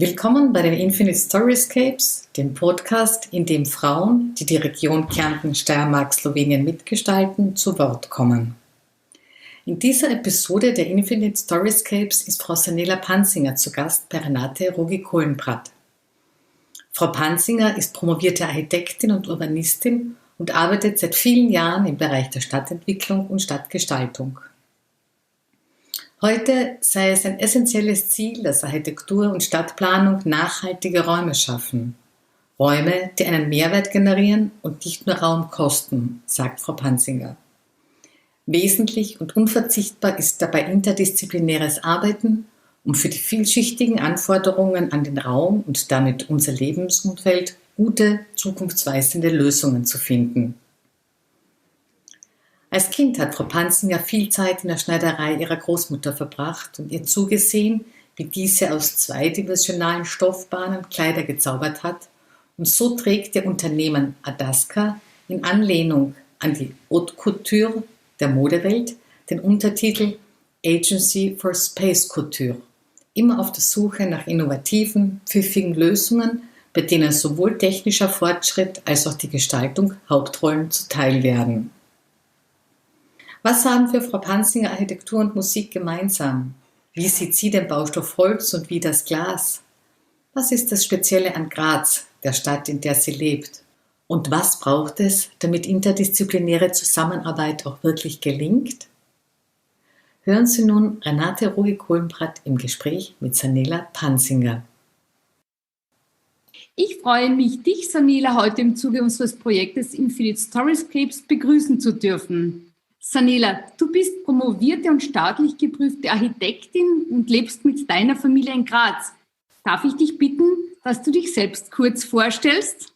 Willkommen bei den Infinite Storyscapes, dem Podcast, in dem Frauen, die die Region Kärnten, Steiermark, Slowenien mitgestalten, zu Wort kommen. In dieser Episode der Infinite Storyscapes ist Frau Sanela Panzinger zu Gast bei Renate Rogi-Kohlenbrath. Frau Panzinger ist promovierte Architektin und Urbanistin und arbeitet seit vielen Jahren im Bereich der Stadtentwicklung und Stadtgestaltung. Heute sei es ein essentielles Ziel, dass Architektur und Stadtplanung nachhaltige Räume schaffen. Räume, die einen Mehrwert generieren und nicht nur Raum kosten, sagt Frau Panzinger. Wesentlich und unverzichtbar ist dabei interdisziplinäres Arbeiten, um für die vielschichtigen Anforderungen an den Raum und damit unser Lebensumfeld gute, zukunftsweisende Lösungen zu finden. Als Kind hat Frau Panzinger viel Zeit in der Schneiderei ihrer Großmutter verbracht und ihr zugesehen, wie diese aus zweidimensionalen Stoffbahnen Kleider gezaubert hat, und so trägt ihr Unternehmen Adaska in Anlehnung an die Haute Couture der Modewelt den Untertitel Agency for Space Couture, immer auf der Suche nach innovativen, pfiffigen Lösungen, bei denen sowohl technischer Fortschritt als auch die Gestaltung Hauptrollen zuteil werden. Was haben für Frau Panzinger Architektur und Musik gemeinsam? Wie sieht sie den Baustoff Holz und wie das Glas? Was ist das Spezielle an Graz, der Stadt, in der sie lebt? Und was braucht es, damit interdisziplinäre Zusammenarbeit auch wirklich gelingt? Hören Sie nun Renate Rogi-Kohlenbrath im Gespräch mit Sanela Panzinger. Ich freue mich, dich, Sanela, heute im Zuge unseres Projektes Infinite Storyscapes begrüßen zu dürfen. Sanela, du bist promovierte und staatlich geprüfte Architektin und lebst mit deiner Familie in Graz. Darf ich dich bitten, dass du dich selbst kurz vorstellst?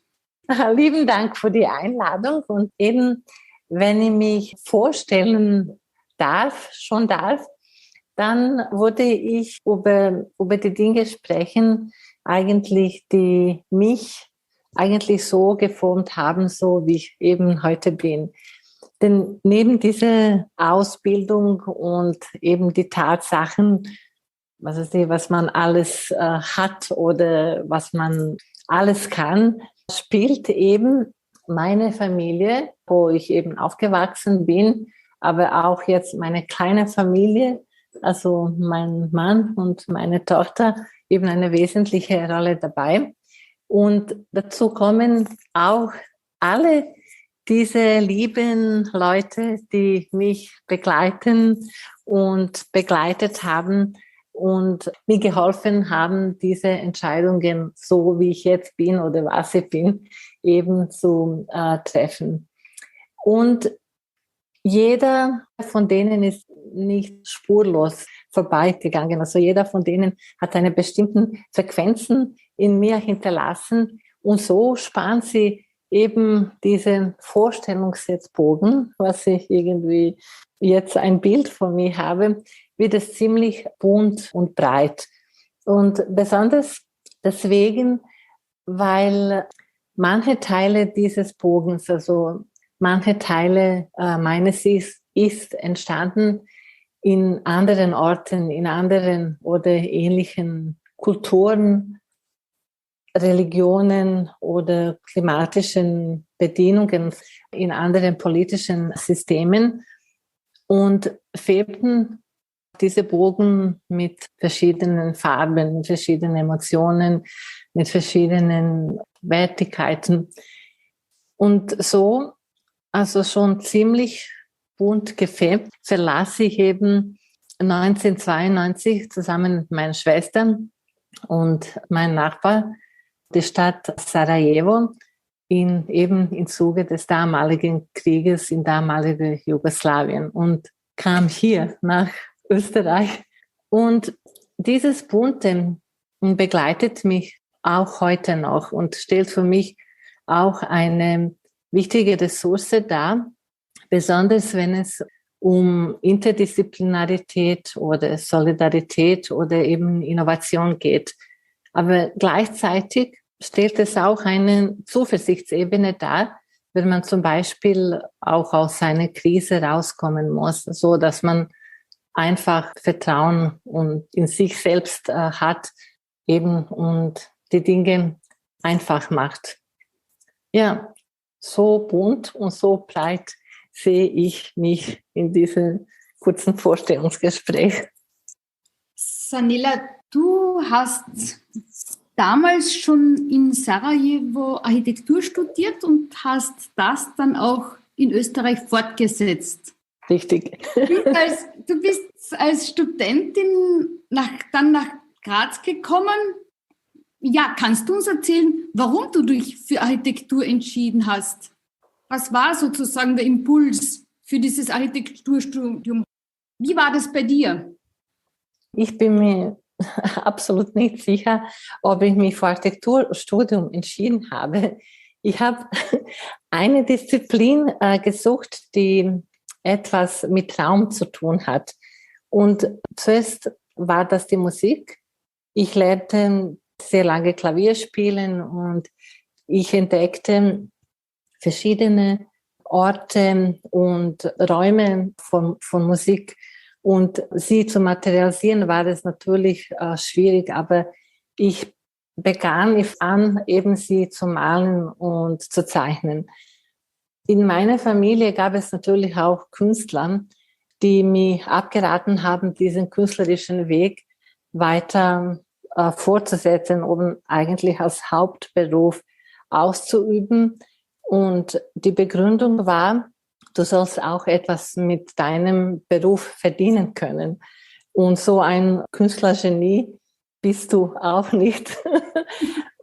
Lieben Dank für die Einladung. Und eben, wenn ich mich vorstellen darf, dann würde ich über die Dinge sprechen, eigentlich, die mich eigentlich so geformt haben, so wie ich eben heute bin. Denn neben dieser Ausbildung und eben die Tatsachen, was man alles hat oder was man alles kann, spielt eben meine Familie, wo ich eben aufgewachsen bin, aber auch jetzt meine kleine Familie, also mein Mann und meine Tochter, eben eine wesentliche Rolle dabei. Und dazu kommen auch alle diese lieben Leute, die mich begleiten und begleitet haben und mir geholfen haben, diese Entscheidungen, so wie ich jetzt bin oder was ich bin, eben zu treffen. Und jeder von denen ist nicht spurlos vorbeigegangen. Also jeder von denen hat eine bestimmten Frequenzen in mir hinterlassen und so spannt sie eben diesen Vorstellungsbogen, was ich irgendwie jetzt ein Bild von mir habe, wird es ziemlich bunt und breit. Und besonders deswegen, weil manche Teile dieses Bogens, also manche Teile meines ist entstanden in anderen Orten, in anderen oder ähnlichen Kulturen, Religionen oder klimatischen Bedingungen in anderen politischen Systemen und färbten diese Bogen mit verschiedenen Farben, mit verschiedenen Emotionen, mit verschiedenen Wertigkeiten. Und so, also schon ziemlich bunt gefärbt, verlasse ich eben 1992 zusammen mit meinen Schwestern und meinem Nachbar die Stadt Sarajevo im Zuge des damaligen Krieges in damaligen Jugoslawien und kam hier nach Österreich. Und dieses Bunte begleitet mich auch heute noch und stellt für mich auch eine wichtige Ressource dar, besonders wenn es um Interdisziplinarität oder Solidarität oder eben Innovation geht. Aber gleichzeitig stellt es auch eine Zuversichtsebene dar, wenn man zum Beispiel auch aus einer Krise rauskommen muss, so dass man einfach Vertrauen und in sich selbst hat eben und die Dinge einfach macht. Ja, so bunt und so breit sehe ich mich in diesem kurzen Vorstellungsgespräch. Sanela, du hast damals schon in Sarajevo Architektur studiert und hast das dann auch in Österreich fortgesetzt. Richtig. Du bist als Studentin dann nach Graz gekommen. Ja, kannst du uns erzählen, warum du dich für Architektur entschieden hast? Was war sozusagen der Impuls für dieses Architekturstudium? Wie war das bei dir? Ich bin mir absolut nicht sicher, ob ich mich für Architekturstudium entschieden habe. Ich habe eine Disziplin gesucht, die etwas mit Raum zu tun hat. Und zuerst war das die Musik. Ich lernte sehr lange Klavier spielen und ich entdeckte verschiedene Orte und Räume von Musik. Und sie zu materialisieren war es natürlich schwierig, aber ich begann an, eben sie zu malen und zu zeichnen. In meiner Familie gab es natürlich auch Künstler, die mir abgeraten haben, diesen künstlerischen Weg weiter fortzusetzen, um eigentlich als Hauptberuf auszuüben. Und die Begründung war, du sollst auch etwas mit deinem Beruf verdienen können. Und so ein Künstlergenie bist du auch nicht.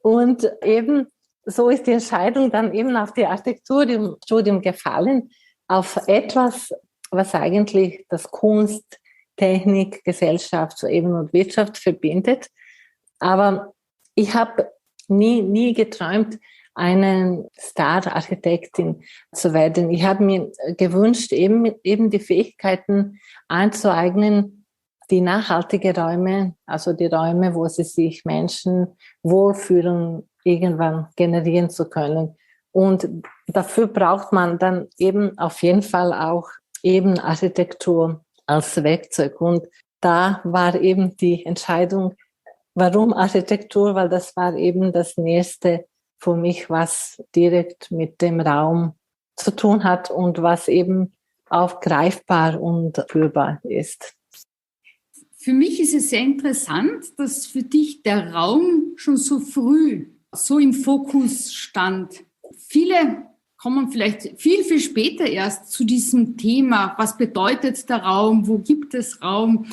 Und eben so ist die Entscheidung dann eben auf die Architekturstudium gefallen, auf etwas, was eigentlich das Kunst, Technik, Gesellschaft so eben und Wirtschaft verbindet. Aber ich habe nie geträumt, eine Star-Architektin zu werden. Ich habe mir gewünscht, eben die Fähigkeiten anzueignen, die nachhaltige Räume, also die Räume, wo sie sich Menschen wohlfühlen, irgendwann generieren zu können. Und dafür braucht man dann eben auf jeden Fall auch eben Architektur als Werkzeug. Und da war eben die Entscheidung, warum Architektur? Weil das war eben das Nächste für mich, was direkt mit dem Raum zu tun hat und was eben auch greifbar und fühlbar ist. Für mich ist es sehr interessant, dass für dich der Raum schon so früh so im Fokus stand. Viele kommen vielleicht viel später erst zu diesem Thema. Was bedeutet der Raum? Wo gibt es Raum?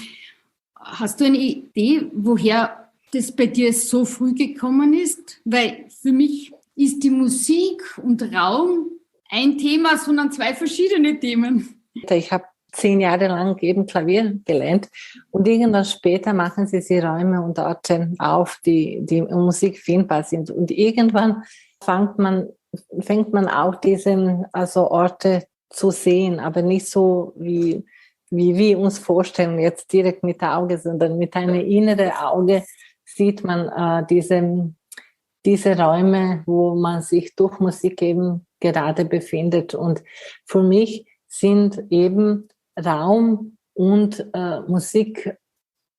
Hast du eine Idee, woher das bei dir so früh gekommen ist? Weil für mich ist die Musik und Raum ein Thema, sondern zwei verschiedene Themen. Ich habe 10 Jahre lang eben Klavier gelernt und irgendwann später machen sie Räume und Orte auf, die Musik findbar sind. Und irgendwann fängt man auch diese Orte zu sehen, aber nicht so wie wir uns vorstellen, jetzt direkt mit dem Auge, sondern mit einem inneren Auge sieht man diese Räume, wo man sich durch Musik eben gerade befindet. Und für mich sind eben Raum und Musik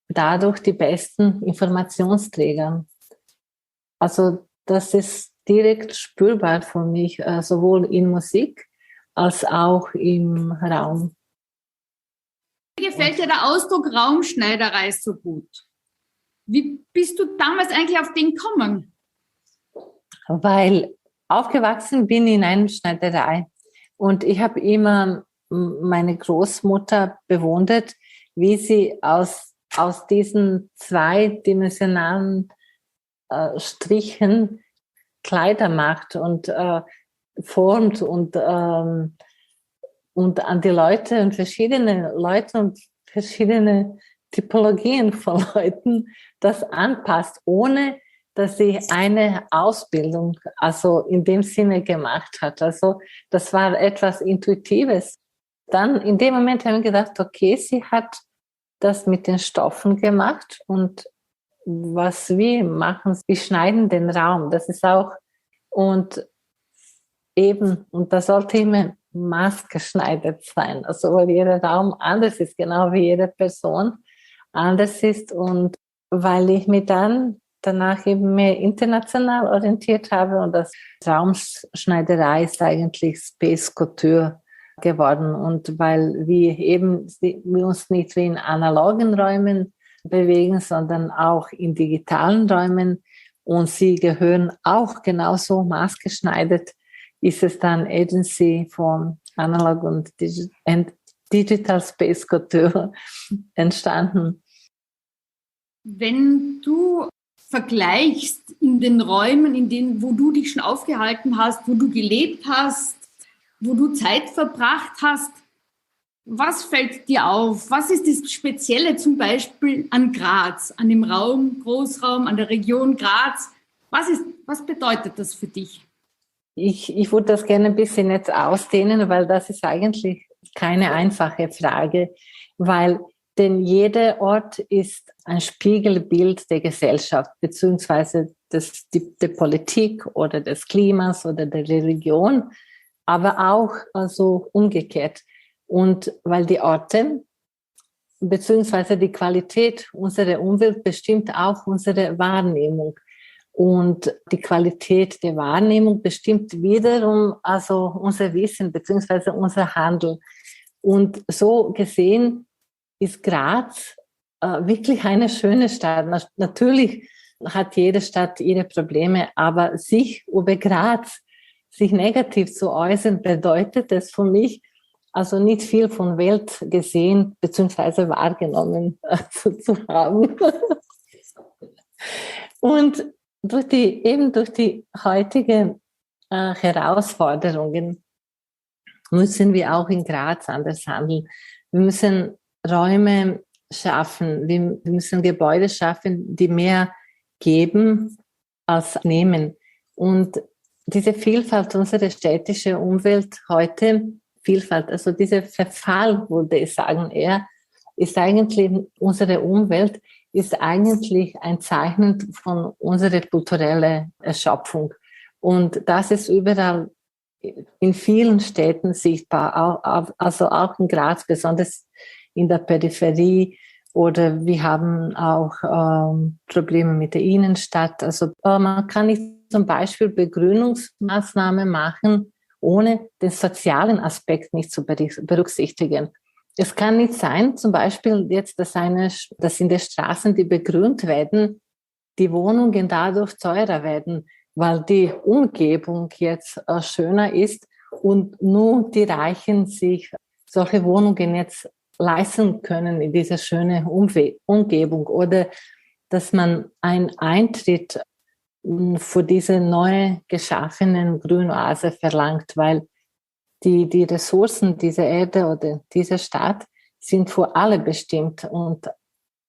dadurch die besten Informationsträger. Also das ist direkt spürbar für mich, sowohl in Musik als auch im Raum. Mir gefällt ja der Ausdruck Raumschneiderei so gut. Wie bist du damals eigentlich auf den gekommen? Weil aufgewachsen bin in einer Schneiderei und ich habe immer meine Großmutter bewundert, wie sie aus diesen zweidimensionalen Strichen Kleider macht und formt und an die Leute und verschiedene Leute und verschiedene Typologien von Leuten das anpasst, ohne dass sie eine Ausbildung also in dem Sinne gemacht hat. Also das war etwas Intuitives. Dann in dem Moment haben wir gedacht, okay, sie hat das mit den Stoffen gemacht und was wir machen, wir schneiden den Raum. Das ist auch und das sollte immer maßgeschneidert sein. Also weil jeder Raum anders ist, genau wie jede Person anders ist und weil ich mir dann danach eben mehr international orientiert habe und das Raumschneiderei ist eigentlich Space Couture geworden. Und weil wir uns nicht wie in analogen Räumen bewegen, sondern auch in digitalen Räumen und sie gehören auch genauso maßgeschneidert, ist es dann Agency von Analog und Digital Space Couture entstanden. Wenn du vergleichst in den Räumen, in denen, wo du dich schon aufgehalten hast, wo du gelebt hast, wo du Zeit verbracht hast, was fällt dir auf? Was ist das Spezielle zum Beispiel an Graz, an dem Raum, Großraum, an der Region Graz? Was bedeutet das für dich? Ich würde das gerne ein bisschen jetzt ausdehnen, weil das ist eigentlich keine einfache Frage, denn jeder Ort ist ein Spiegelbild der Gesellschaft, beziehungsweise der Politik oder des Klimas oder der Religion, aber auch also umgekehrt. Und weil die Orte beziehungsweise die Qualität unserer Umwelt bestimmt auch unsere Wahrnehmung. Und die Qualität der Wahrnehmung bestimmt wiederum also unser Wissen beziehungsweise unser Handeln. Und so gesehen ist Graz wirklich eine schöne Stadt. Natürlich hat jede Stadt ihre Probleme, aber sich über Graz, sich negativ zu äußern, bedeutet es für mich, also nicht viel von Welt gesehen beziehungsweise wahrgenommen zu haben. Und durch die heutige Herausforderungen müssen wir auch in Graz anders handeln. Wir müssen Räume schaffen, wir müssen Gebäude schaffen, die mehr geben als nehmen. Und diese Vielfalt unserer städtischen Umwelt heute, also dieser Verfall, würde ich sagen, ist eigentlich unsere Umwelt, ist eigentlich ein Zeichen von unserer kulturellen Erschöpfung. Und das ist überall in vielen Städten sichtbar, also auch in Graz, besonders in der Peripherie. Oder wir haben auch Probleme mit der Innenstadt. Also man kann nicht zum Beispiel Begrünungsmaßnahmen machen, ohne den sozialen Aspekt nicht zu berücksichtigen. Es kann nicht sein, zum Beispiel jetzt, dass in den Straßen, die begrünt werden, die Wohnungen dadurch teurer werden, weil die Umgebung jetzt schöner ist und nur die Reichen sich solche Wohnungen jetzt leisten können in dieser schönen Umgebung. Oder dass man einen Eintritt für diese neu geschaffenen Grünoase verlangt, weil die Ressourcen dieser Erde oder dieser Stadt sind für alle bestimmt. Und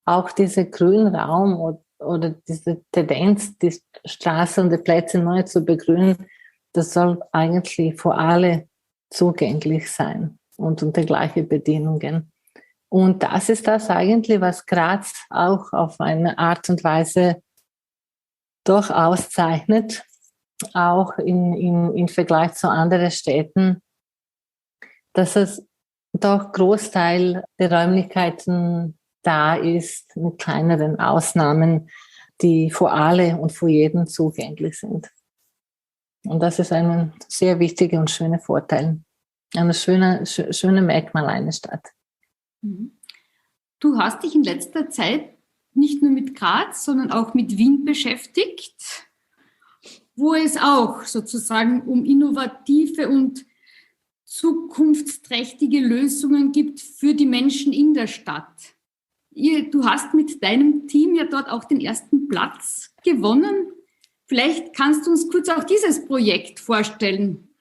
auch dieser Grünraum oder diese Tendenz, die Straße und die Plätze neu zu begrünen, das soll eigentlich für alle zugänglich sein und unter gleichen Bedingungen. Und das ist das eigentlich, was Graz auch auf eine Art und Weise doch auszeichnet, auch im Vergleich zu anderen Städten, dass es doch Großteil der Räumlichkeiten da ist, mit kleineren Ausnahmen, die für alle und für jeden zugänglich sind. Und das ist ein sehr wichtiger und schöner Vorteil, ein schöne Merkmal einer Stadt. Du hast dich in letzter Zeit nicht nur mit Graz, sondern auch mit Wien beschäftigt, wo es auch sozusagen um innovative und zukunftsträchtige Lösungen gibt für die Menschen in der Stadt. Du hast mit deinem Team ja dort auch den ersten Platz gewonnen. Vielleicht kannst du uns kurz auch dieses Projekt vorstellen.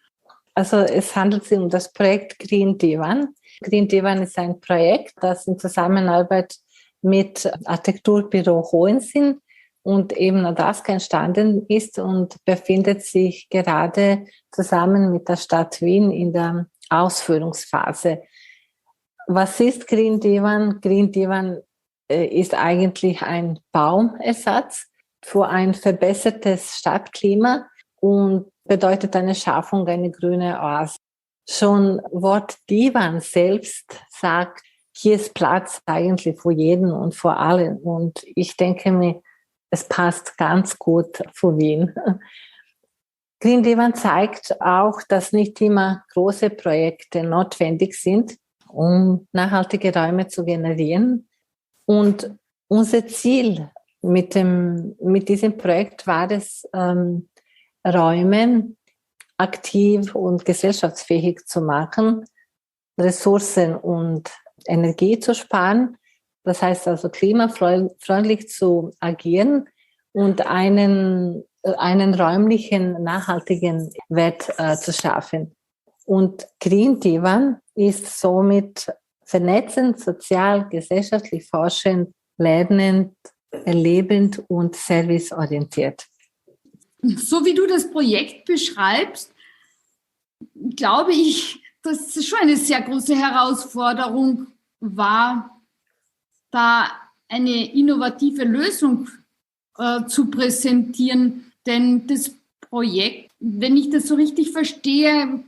Also es handelt sich um das Projekt Green Divan. Green Divan ist ein Projekt, das in Zusammenarbeit mit Architekturbüro Hohensinn und eben Nadaska entstanden ist und befindet sich gerade zusammen mit der Stadt Wien in der Ausführungsphase. Was ist Green Divan? Green Divan ist eigentlich ein Baumersatz für ein verbessertes Stadtklima und bedeutet eine Schaffung einer grünen Oase. Schon Wort Divan selbst sagt, hier ist Platz eigentlich für jeden und für alle. Und ich denke mir, es passt ganz gut für Wien. Green Divan zeigt auch, dass nicht immer große Projekte notwendig sind, um nachhaltige Räume zu generieren. Und unser Ziel mit diesem Projekt war es, Räume aktiv und gesellschaftsfähig zu machen, Ressourcen und Energie zu sparen. Das heißt also klimafreundlich zu agieren und einen räumlichen, nachhaltigen Wert zu schaffen. Und Green Divan ist somit vernetzend, sozial, gesellschaftlich forschend, lernend, erlebend und serviceorientiert. So wie du das Projekt beschreibst, glaube ich, dass es schon eine sehr große Herausforderung war, da eine innovative Lösung zu präsentieren. Denn das Projekt, wenn ich das so richtig verstehe,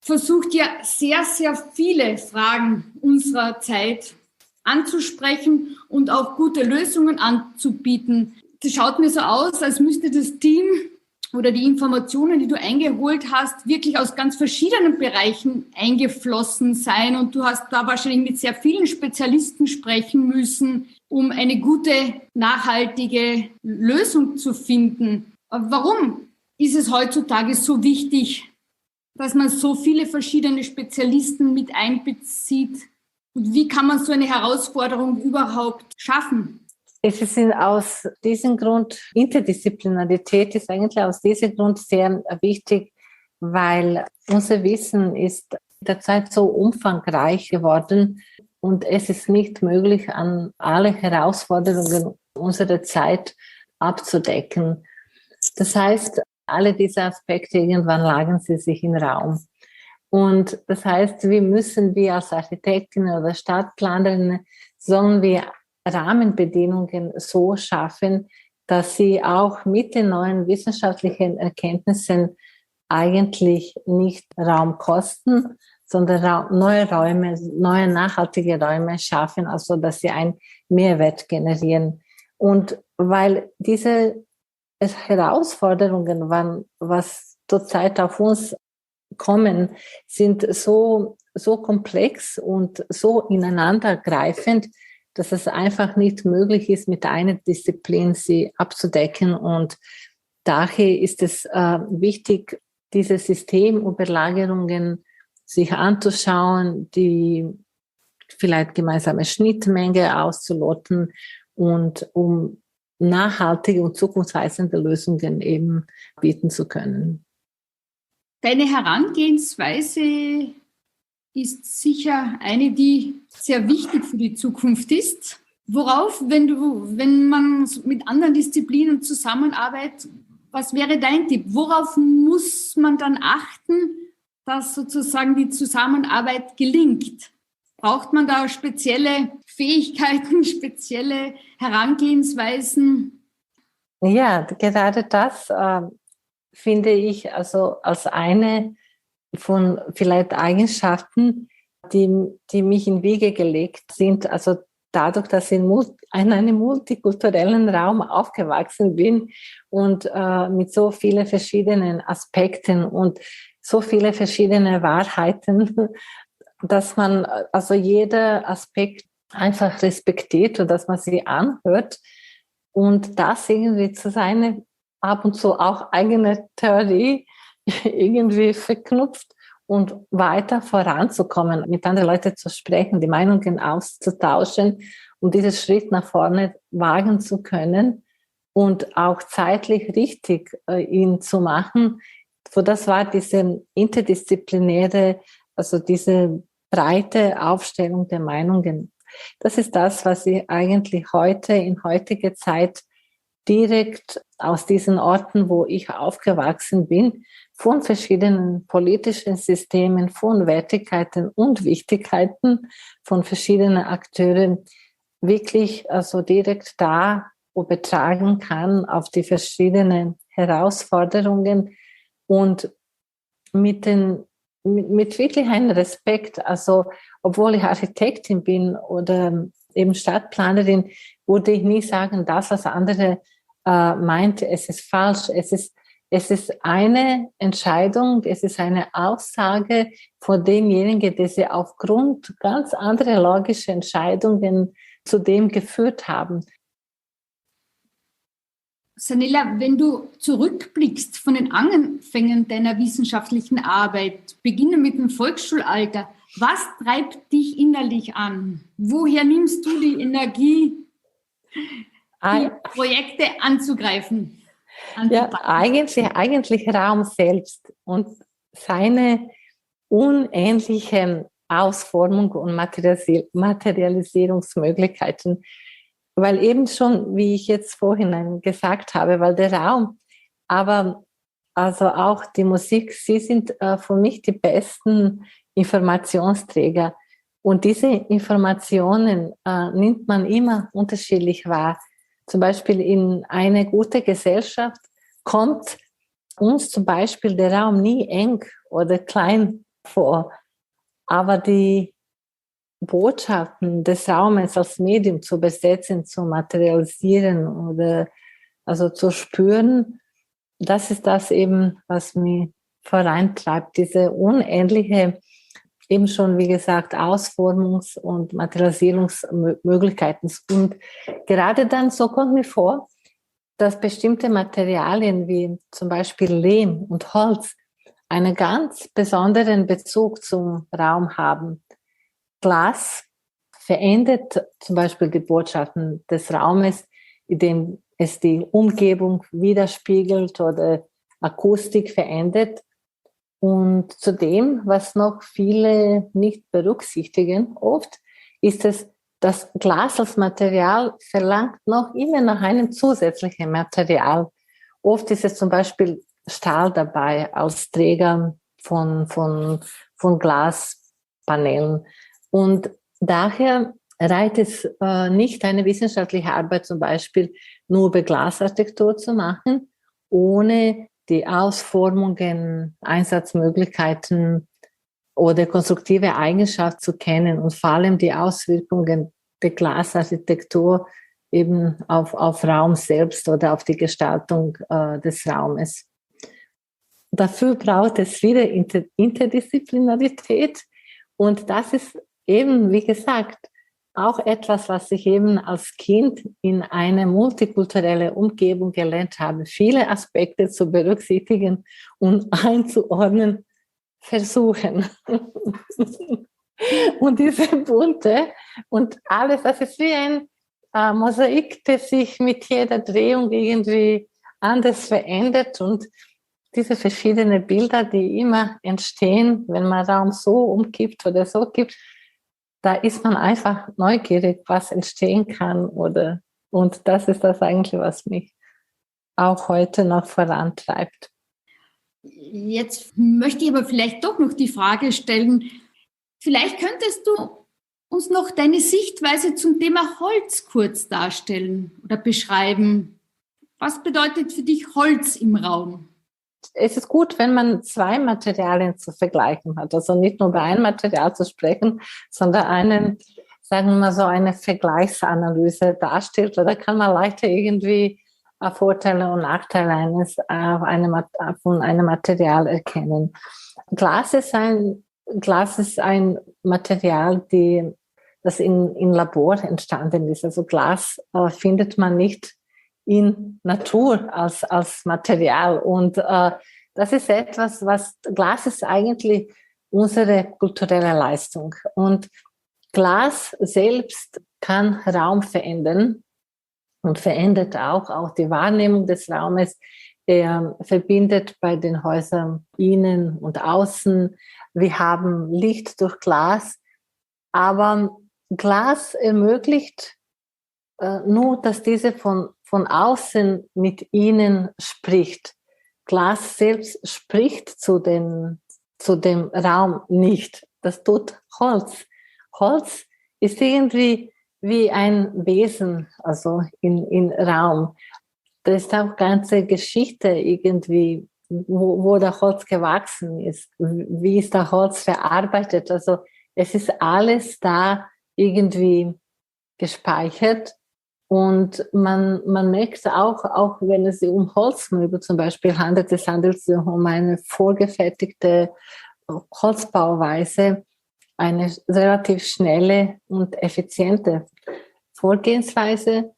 versucht ja sehr, sehr viele Fragen unserer Zeit anzusprechen und auch gute Lösungen anzubieten. Das schaut mir so aus, als müsste das Team oder die Informationen, die du eingeholt hast, wirklich aus ganz verschiedenen Bereichen eingeflossen sein. Und du hast da wahrscheinlich mit sehr vielen Spezialisten sprechen müssen, um eine gute, nachhaltige Lösung zu finden. Warum ist es heutzutage so wichtig, dass man so viele verschiedene Spezialisten mit einbezieht? Und wie kann man so eine Herausforderung überhaupt schaffen? Es ist aus diesem Grund, Interdisziplinarität ist eigentlich aus diesem Grund sehr wichtig, weil unser Wissen ist in der Zeit so umfangreich geworden und es ist nicht möglich, an alle Herausforderungen unserer Zeit abzudecken. Das heißt, alle diese Aspekte, irgendwann lagern sie sich im Raum. Und das heißt, wir als Architektinnen oder Stadtplanerinnen, sollen wir Rahmenbedingungen so schaffen, dass sie auch mit den neuen wissenschaftlichen Erkenntnissen eigentlich nicht Raum kosten, sondern neue Räume, neue nachhaltige Räume schaffen, also dass sie einen Mehrwert generieren. Und weil diese Herausforderungen, was zurzeit auf uns kommen, sind so komplex und so ineinandergreifend, dass es einfach nicht möglich ist, mit einer Disziplin sie abzudecken. Und daher ist es wichtig, diese Systemüberlagerungen sich anzuschauen, die vielleicht gemeinsame Schnittmenge auszuloten und um nachhaltige und zukunftsweisende Lösungen eben bieten zu können. Deine Herangehensweise ist sicher eine, die sehr wichtig für die Zukunft ist. Worauf, wenn man mit anderen Disziplinen zusammenarbeitet, was wäre dein Tipp? Worauf muss man dann achten, dass sozusagen die Zusammenarbeit gelingt? Braucht man da spezielle Fähigkeiten, spezielle Herangehensweisen? Ja, gerade das finde ich also als eine von vielleicht Eigenschaften, die mich in Wiege gelegt sind. Also dadurch, dass ich in einem multikulturellen Raum aufgewachsen bin und mit so vielen verschiedenen Aspekten und so viele verschiedene Wahrheiten, dass man also jeder Aspekt einfach respektiert und dass man sie anhört und das irgendwie zu seiner ab und zu auch eigene Theorie irgendwie verknüpft und weiter voranzukommen, mit anderen Leuten zu sprechen, die Meinungen auszutauschen und diesen Schritt nach vorne wagen zu können und auch zeitlich richtig ihn zu machen. So, das war diese interdisziplinäre, also diese breite Aufstellung der Meinungen. Das ist das, was ich eigentlich in heutiger Zeit direkt aus diesen Orten, wo ich aufgewachsen bin, von verschiedenen politischen Systemen, von Wertigkeiten und Wichtigkeiten von verschiedenen Akteuren wirklich also direkt da übertragen kann auf die verschiedenen Herausforderungen und mit wirklich einem Respekt, also obwohl ich Architektin bin oder eben Stadtplanerin würde ich nie sagen, das, was andere meint, es ist falsch. Es ist eine Entscheidung, es ist eine Aussage von demjenigen, der sie aufgrund ganz anderer logischer Entscheidungen zu dem geführt haben. Sanela, wenn du zurückblickst von den Anfängen deiner wissenschaftlichen Arbeit, beginnen mit dem Volksschulalter, was treibt dich innerlich an? Woher nimmst du die Energie, die Projekte anzugreifen? Ja, eigentlich Raum selbst und seine unendliche Ausformung und Materialisierungsmöglichkeiten. Weil eben schon, wie ich jetzt vorhin gesagt habe, weil der Raum, aber also auch die Musik, sie sind für mich die besten Informationsträger. Und diese Informationen nimmt man immer unterschiedlich wahr. Zum Beispiel in eine gute Gesellschaft kommt uns zum Beispiel der Raum nie eng oder klein vor. Aber die Botschaften des Raumes als Medium zu besetzen, zu materialisieren oder also zu spüren, das ist das eben, was mich vorantreibt, diese unendliche, eben schon wie gesagt, Ausformungs- und Materialisierungsmöglichkeiten. Und gerade dann, so kommt mir vor, dass bestimmte Materialien wie zum Beispiel Lehm und Holz einen ganz besonderen Bezug zum Raum haben. Glas verändert zum Beispiel die Botschaften des Raumes, indem es die Umgebung widerspiegelt oder Akustik verändert. Und zudem, was noch viele nicht berücksichtigen, oft ist es, das Glas als Material verlangt noch immer nach einem zusätzlichen Material. Oft ist es zum Beispiel Stahl dabei als Träger von Glaspanelen. Und daher reicht es nicht, eine wissenschaftliche Arbeit zum Beispiel nur über Glasarchitektur zu machen, ohne die Ausformungen, Einsatzmöglichkeiten oder konstruktive Eigenschaften zu kennen und vor allem die Auswirkungen der Glasarchitektur eben auf Raum selbst oder auf die Gestaltung des Raumes. Dafür braucht es wieder Interdisziplinarität und das ist eben, wie gesagt, auch etwas, was ich eben als Kind in eine multikulturelle Umgebung gelernt habe, viele Aspekte zu berücksichtigen und einzuordnen, versuchen. Und diese bunte und alles, das ist wie ein Mosaik, das sich mit jeder Drehung irgendwie anders verändert und diese verschiedenen Bilder, die immer entstehen, wenn man Raum so umkippt oder so kippt, da ist man einfach neugierig, was entstehen kann und das ist das eigentlich, was mich auch heute noch vorantreibt. Jetzt möchte ich aber vielleicht doch noch die Frage stellen, vielleicht könntest du uns noch deine Sichtweise zum Thema Holz kurz darstellen oder beschreiben. Was bedeutet für dich Holz im Raum? Es ist gut, wenn man zwei Materialien zu vergleichen hat. Also nicht nur über ein Material zu sprechen, sondern sagen wir mal so eine Vergleichsanalyse darstellt. Oder kann man leichter irgendwie Vorteile und Nachteile von einem Material erkennen. Glas ist ein Material, das in Labor entstanden ist. Also Glas findet man nicht in Natur als Material. Und das ist etwas, Glas ist eigentlich unsere kulturelle Leistung. Und Glas selbst kann Raum verändern und verändert auch die Wahrnehmung des Raumes. Er verbindet bei den Häusern innen und außen. Wir haben Licht durch Glas, aber Glas ermöglicht nur, dass diese von außen mit ihnen spricht. Glas selbst spricht zu dem Raum nicht. Das tut Holz. Holz ist irgendwie wie ein Wesen, also in Raum. Da ist auch ganze Geschichte irgendwie, wo der Holz gewachsen ist. Wie ist der Holz verarbeitet? Also es ist alles da irgendwie gespeichert. Und man merkt auch wenn es sich um Holzmöbel zum Beispiel handelt, es handelt sich um eine vorgefertigte Holzbauweise, eine relativ schnelle und effiziente Vorgehensweise.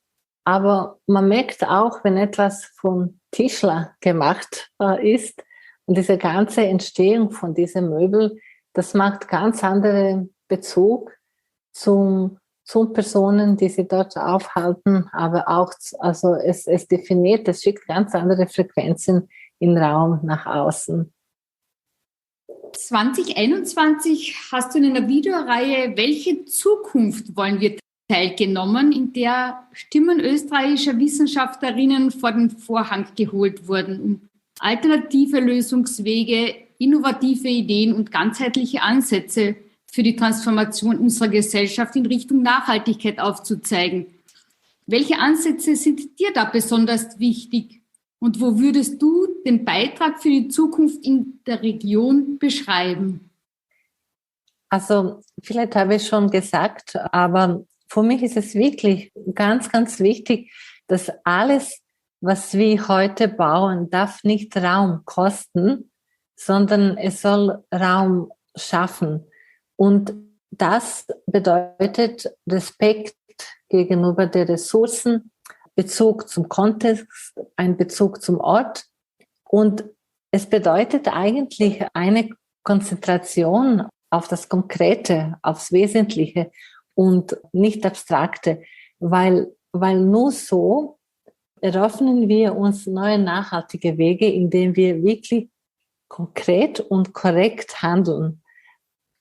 Aber man merkt auch, wenn etwas vom Tischler gemacht ist und diese ganze Entstehung von diesem Möbel, das macht ganz anderen Bezug zum Personen, die sich dort aufhalten, aber auch, also es definiert, es schickt ganz andere Frequenzen in den Raum nach außen. 2021 hast du in einer Videoreihe Welche Zukunft wollen wir teilgenommen, in der Stimmen österreichischer Wissenschaftlerinnen vor den Vorhang geholt wurden, um alternative Lösungswege, innovative Ideen und ganzheitliche Ansätze für die Transformation unserer Gesellschaft in Richtung Nachhaltigkeit aufzuzeigen. Welche Ansätze sind dir da besonders wichtig? Und wo würdest du den Beitrag für die Zukunft in der Region beschreiben? Also vielleicht habe ich schon gesagt, aber für mich ist es wirklich ganz, ganz wichtig, dass alles, was wir heute bauen, darf nicht Raum kosten, sondern es soll Raum schaffen. Und das bedeutet Respekt gegenüber den Ressourcen, Bezug zum Kontext, ein Bezug zum Ort. Und es bedeutet eigentlich eine Konzentration auf das Konkrete, aufs Wesentliche und nicht Abstrakte, weil nur so eröffnen wir uns neue nachhaltige Wege, indem wir wirklich konkret und korrekt handeln.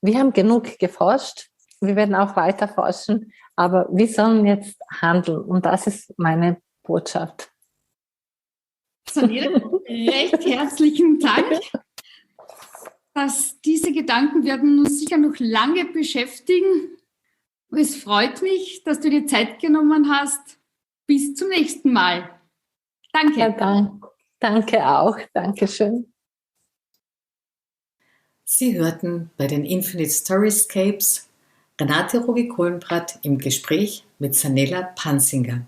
Wir haben genug geforscht, wir werden auch weiter forschen, aber wir sollen jetzt handeln und das ist meine Botschaft. Sanela, recht herzlichen Dank. Diese Gedanken werden uns sicher noch lange beschäftigen. Es freut mich, dass du dir Zeit genommen hast. Bis zum nächsten Mal. Danke. Ja, danke auch. Dankeschön. Sie hörten bei den Infinite Storyscapes Renate Rogi-Kohlenbrath im Gespräch mit Sanela Pansinger.